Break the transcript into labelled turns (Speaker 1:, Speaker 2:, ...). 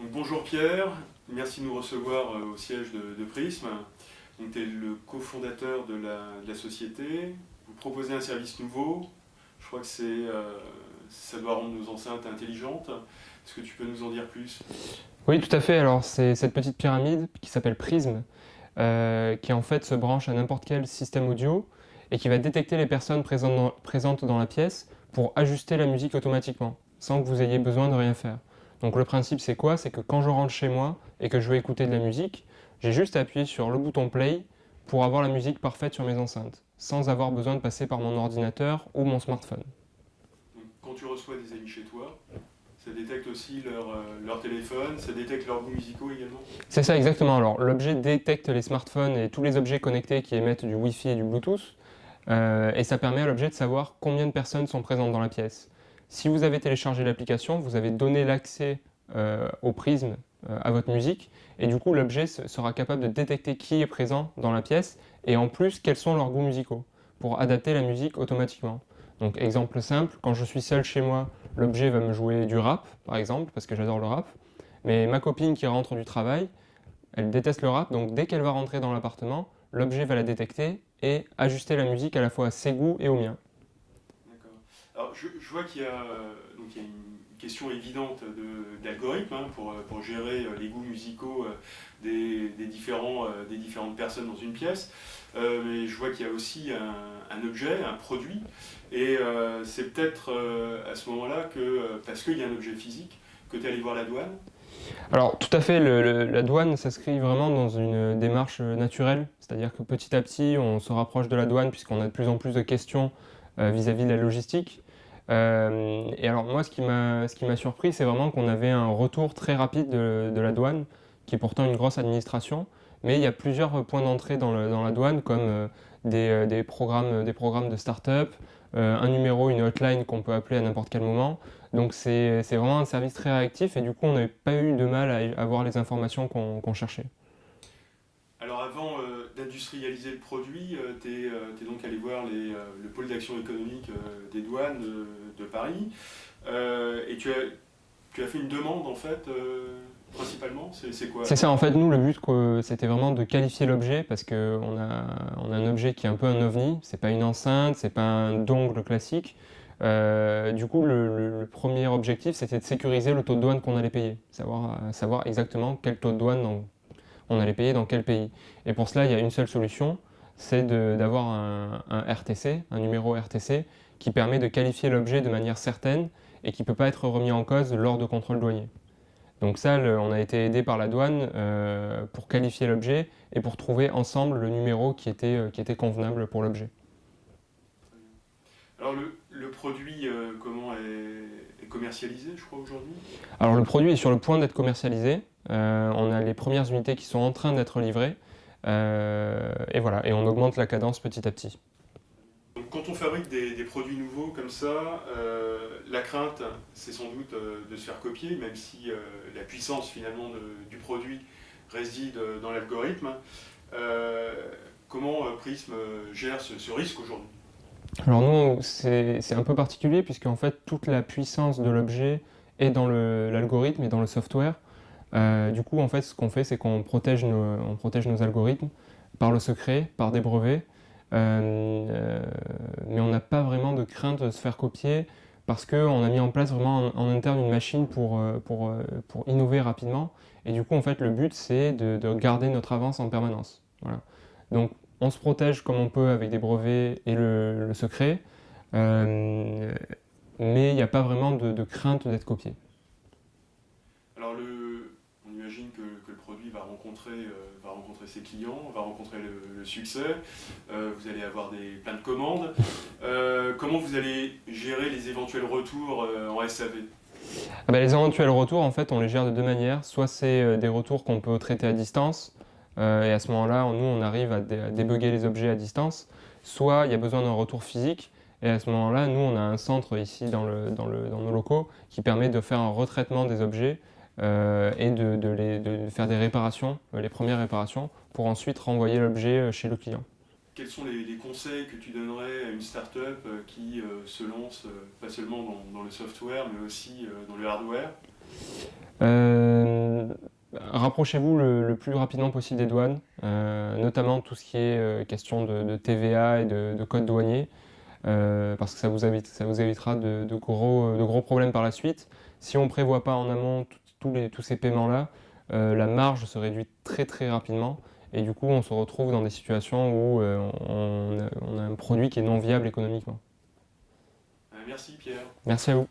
Speaker 1: Donc, bonjour Pierre, merci de nous recevoir au siège de Prism. Tu es le cofondateur de la société, vous proposez un service nouveau, je crois que ça doit rendre nos enceintes intelligentes. Est-ce que tu peux nous en dire plus?
Speaker 2: Oui, tout à fait. Alors, c'est cette petite pyramide qui s'appelle Prism, qui en fait se branche à n'importe quel système audio et qui va détecter les personnes présentes dans la pièce pour ajuster la musique automatiquement, sans que vous ayez besoin de rien faire. Donc le principe c'est quoi? C'est que quand je rentre chez moi et que je veux écouter de la musique, j'ai juste à appuyer sur le bouton play pour avoir la musique parfaite sur mes enceintes, sans avoir besoin de passer par mon ordinateur ou mon smartphone.
Speaker 1: Donc, quand tu reçois des amis chez toi, ça détecte aussi leur téléphone, ça détecte leurs goûts musicaux également?
Speaker 2: C'est ça exactement. Alors l'objet détecte les smartphones et tous les objets connectés qui émettent du Wi-Fi et du Bluetooth, et ça permet à l'objet de savoir combien de personnes sont présentes dans la pièce. Si vous avez téléchargé l'application, vous avez donné l'accès au prisme à votre musique, et du coup l'objet sera capable de détecter qui est présent dans la pièce, et en plus quels sont leurs goûts musicaux, pour adapter la musique automatiquement. Donc exemple simple, quand je suis seul chez moi, l'objet va me jouer du rap, par exemple, parce que j'adore le rap, mais ma copine qui rentre du travail, elle déteste le rap, donc dès qu'elle va rentrer dans l'appartement, l'objet va la détecter et ajuster la musique à la fois à ses goûts et aux miens.
Speaker 1: D'accord. Alors, je vois donc il y a une question évidente d'algorithme hein, pour gérer les goûts musicaux des différentes personnes dans une pièce. Mais je vois qu'il y a aussi un objet, un produit. Et c'est peut-être à ce moment-là parce qu'il y a un objet physique, que tu es allé voir la douane.
Speaker 2: Alors tout à fait, la douane s'inscrit vraiment dans une démarche naturelle, c'est-à-dire que petit à petit on se rapproche de la douane puisqu'on a de plus en plus de questions vis-à-vis de la logistique. Et alors moi ce qui m'a surpris c'est vraiment qu'on avait un retour très rapide de la douane, qui est pourtant une grosse administration, mais il y a plusieurs points d'entrée dans la douane comme des programmes de start-up, un numéro, une hotline qu'on peut appeler à n'importe quel moment. Donc c'est vraiment un service très réactif et du coup on n'avait pas eu de mal à avoir les informations qu'on cherchait.
Speaker 1: Alors avant d'industrialiser le produit, tu es donc allé voir le pôle d'action économique des douanes de Paris et tu as fait une demande en fait, principalement, c'est quoi?
Speaker 2: C'est ça, en fait, nous, le but, c'était vraiment de qualifier l'objet parce qu'on a un objet qui est un peu un ovni, c'est pas une enceinte, c'est pas un dongle classique. Du coup, le premier objectif, c'était de sécuriser le taux de douane qu'on allait payer, savoir exactement quel taux de douane on allait payer dans quel pays. Et pour cela, il y a une seule solution, c'est d'avoir un RTC, un numéro RTC, qui permet de qualifier l'objet de manière certaine et qui ne peut pas être remis en cause lors de contrôles douaniers. Donc ça, on a été aidé par la douane pour qualifier l'objet et pour trouver ensemble le numéro qui était convenable pour l'objet.
Speaker 1: Alors le produit, comment est commercialisé, je crois, aujourd'hui?
Speaker 2: Alors le produit est sur le point d'être commercialisé. On a les premières unités qui sont en train d'être livrées. Et voilà, et on augmente la cadence petit à petit.
Speaker 1: Donc, quand on fabrique des produits nouveaux comme ça, la crainte, c'est sans doute de se faire copier, même si la puissance finalement du produit réside dans l'algorithme. Comment Prism gère ce risque aujourd'hui?
Speaker 2: Alors nous, c'est un peu particulier puisqu'en fait toute la puissance de l'objet est dans l'algorithme et dans le software. Du coup, en fait, ce qu'on fait, c'est qu'on on protège nos algorithmes par le secret, par des brevets, mais on n'a pas vraiment de crainte de se faire copier parce qu'on a mis en place vraiment en interne une machine pour innover rapidement. Et du coup, en fait, le but, c'est de garder notre avance en permanence. Voilà. Donc, on se protège comme on peut avec des brevets et le secret, euh, mais il n'y a pas vraiment de crainte d'être copié.
Speaker 1: Alors on imagine que le produit va rencontrer ses clients, va rencontrer le succès, vous allez avoir plein de commandes. Comment vous allez gérer les éventuels retours en SAV?
Speaker 2: Ah bah, les éventuels retours, en fait, on les gère de deux manières. Soit c'est des retours qu'on peut traiter à distance, et à ce moment-là, nous, on arrive à débugger les objets à distance. Soit il y a besoin d'un retour physique, et à ce moment-là, nous, on a un centre ici dans nos locaux qui permet de faire un retraitement des objets et de faire des réparations, les premières réparations, pour ensuite renvoyer l'objet chez le client.
Speaker 1: Quels sont les conseils que tu donnerais à une start-up qui se lance pas seulement dans le software, mais aussi dans le hardware?
Speaker 2: Rapprochez-vous le plus rapidement possible des douanes, notamment tout ce qui est question de TVA et de code douanier, parce que ça vous évitera de gros problèmes par la suite. Si on ne prévoit pas en amont tous ces paiements-là, la marge se réduit très très rapidement, et du coup on se retrouve dans des situations où on a un produit qui est non viable économiquement.
Speaker 1: Merci Pierre.
Speaker 2: Merci à vous.